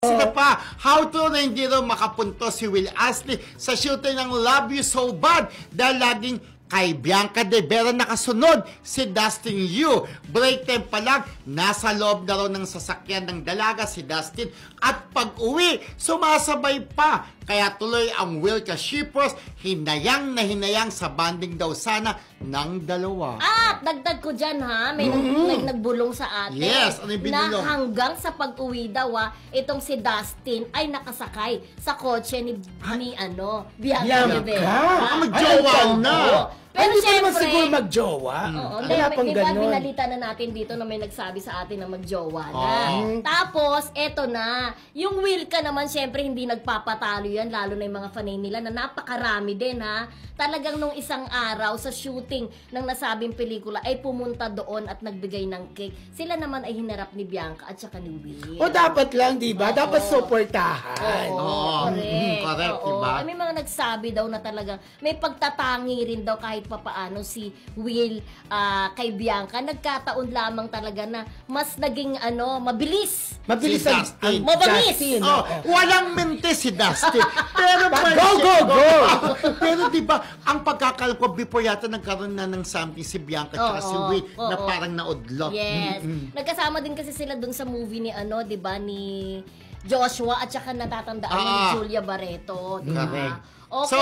Sila pa, how to na hindi raw makapunto si Will Astley sa shooting ng Love You So Bad dahil laging kay Bianca De Vera nakasunod si Dustin Yu. Break time pa lang, nasa loob na raw ng sasakyan ng dalaga si Dustin at pag-uwi, sumasabay pa. Kaya tuloy ang Will ka-shippers, hinayang na hinayang sa banding daw sana ng dalawa. At dagdag ko dyan ha, may nagbulong sa atin. Yes, ano yung binulong? Na hanggang sa pag-uwi daw itong si Dustin ay nakasakay sa kotse ni Bianca De Vera. Baka magjowa na. Pero hindi pa naman syempre, siguro magjowa. Wala pang ganun. Binalita na natin dito na may nagsabi sa atin na magjowa na. Tapos, eto na. Yung Will ka naman, syempre, hindi nagpapatalo yan, lalo na yung mga fanay nila na napakarami din ha. Talagang nung isang araw sa shooting ng nasabing pelikula ay pumunta doon at nagbigay ng cake. Sila naman ay hinarap ni Bianca at saka ni Will. O dapat lang, di ba? Dapat suportahan. Correct. Correct, diba? May mga nagsabi daw na talagang may pagtatangi rin daw kahit papaano si Will kay Bianca. Nagkataon lamang talaga na mas naging mabilis. Mabilis Si ang Dustin. Mabilis. Dustin, Walang mente si Dustin. Pero go! Pero di ba, ang pagkakala ko before yata nagkaroon na ng something si Bianca at si Will na parang naudlot. Yes. Nagkasama din kasi sila dun sa movie ni di ba, ni Joshua at saka natatandaan ni Julia Barreto. Diba? Correct. Okay. So,